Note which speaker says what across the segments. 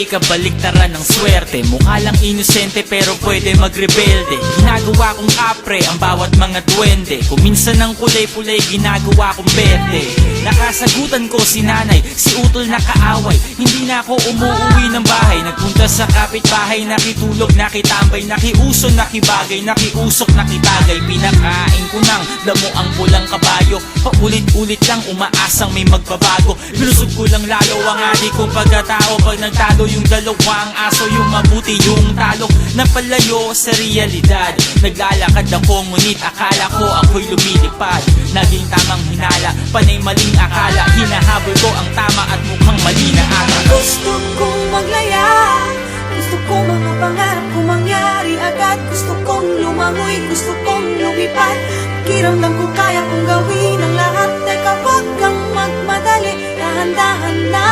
Speaker 1: kabaliktaran ng swerte. Mukha lang inosente pero pwede magrebelde. Ginagawa kong kapre ang bawat mga duwende. Kung minsan ng kulay-pulay ginagawa kong berde. Nakasagutan ko si nanay, si utol na kaaway. Hindi na ako umuwi ng bahay. Nagpunta sa kapitbahay, nakitulog, nakitambay, nakiuso, nakibagay, nakiusok, nakibagay. Pinakain ko ng damo ang pulang kabayo. Paulit-ulit lang umaasang may magbabago. Binusog ko lang lalo ang adik kong pagkatao. Pag nagtalo yung dalawang aso, yung mabuti yung talo. Napalayo sa realidad. Naglalakad ako ngunit akala ko ako'y lumilipad. Naging tamang hinala, panay maling akala. Hinahabol ko ang tama at mukhang mali na ata.
Speaker 2: Gusto kong maglaya, gusto kong mga pangarap ko mangyari agad. Gusto kong lumangoy, gusto kong lumipad. Pakiramdam ko kaya kong gawin ang lahat. Teka, wag kang magmadali, dahan-dahan na.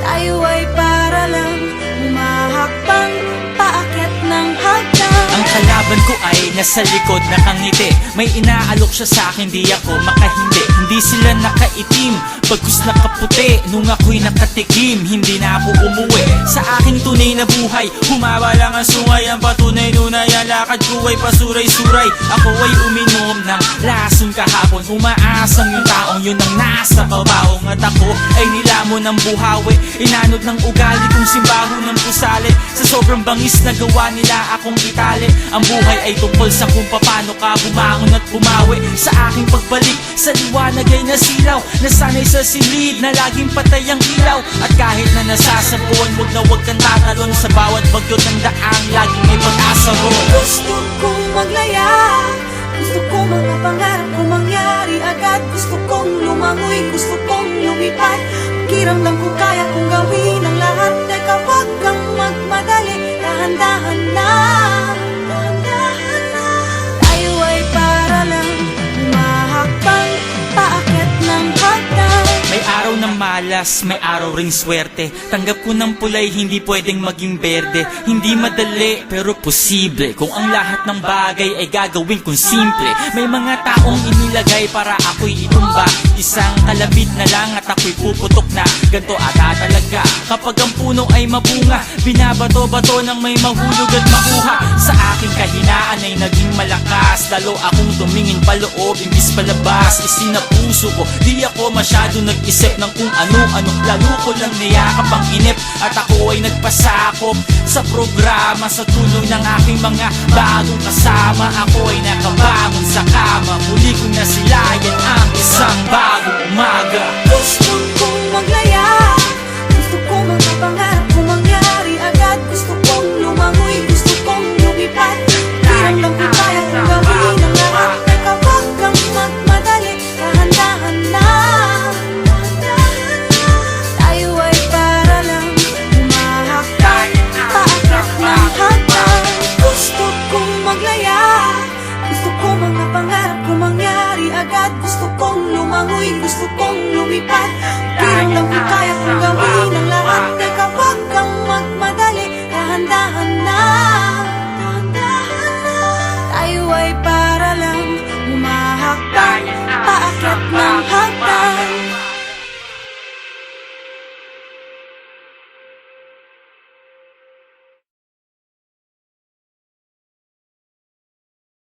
Speaker 2: Tayo ay para lang humahakbang paakyat ng hagdan.
Speaker 1: Ang kalaban ko ay nasa likod nakangiti. May inaalok siya sa akin, di ako makahindi. Hindi sila nakaitim, bagkus nakaputi. Nung ako'y nakatikim, hindi na ako umuwi sa aking tunay na buhay. Humaba lang ang sungay, ang patunay nunay. Ang lakad ko ay pasuray-suray. Ako ay uminom ng lason kahapon. Umaasang yung taong yun ang nasa kabaong. At ako ay nilamon ng buhawi. Inanod ng ugali kong simbaho ng pusali. Sa sobrang bangis na gawa nila akong itali. Ang buhay ay tungkol sa kung paano ka bumangon at bumawi. Sa aking pagbalik sa liwanag ay nasilaw. Nasanay sa silid na laging patay ang ilaw. At kahit na nasasabuan, wag kang tatalon. Sa bawat bagyot ng daang laging may pag-asa mo.
Speaker 2: Gusto kong maglaya, gusto kong mga pangarap ko mangyari agad. Gusto kong lumangoy, gusto kong lumipad. Pakiramdam ko kaya kong gawin ang lahat. Teka, wag kang magmadali, dahan-dahan na. Tayo ay para lang humahakbang paakyat ng hagdan.
Speaker 1: May araw ng malas, may araw ring swerte. Tanggap ko ng pulay, hindi pwedeng maging berde. Hindi madali, pero posible. Kung ang lahat ng bagay ay gagawin kong simple. May mga taong inilagay para ako'y itumba. Isang kalabit na lang at ako'y puputok na. Ganto ata talaga kapag ang puno ay mabunga. Binabato-bato ng may mahulog at makuha. Sa aking kahinaan ay naging malakas. Lalo akong tumingin paloob, imbis palabas. Isinapuso ko, di ako masyado nag-isip ng kung ano-ano. Lalo ko lang niyakap ang inip. At ako ay nagpasakop sa programa. Sa tulong ng aking mga bagong kasama, ako ay nakabangon sa kama. Muli ko na silayan ang isang bagong umaga.
Speaker 2: Gusto kong maglaya, gusto kong mga pangarap ko mangyari agad. Gusto kong lumangoy, gusto kong lumipad. Pakiramdam ko kaya kong gawin ang lahat. Teka, wag kang magmadali, dahan-dahan na. Tayo ay para lang humahakbang paakyat ng hagdan. Gusto kong maglaya, gusto kong mga pangarap ko mangyari agad. Gusto kong lumangoy, gusto kong lumipad.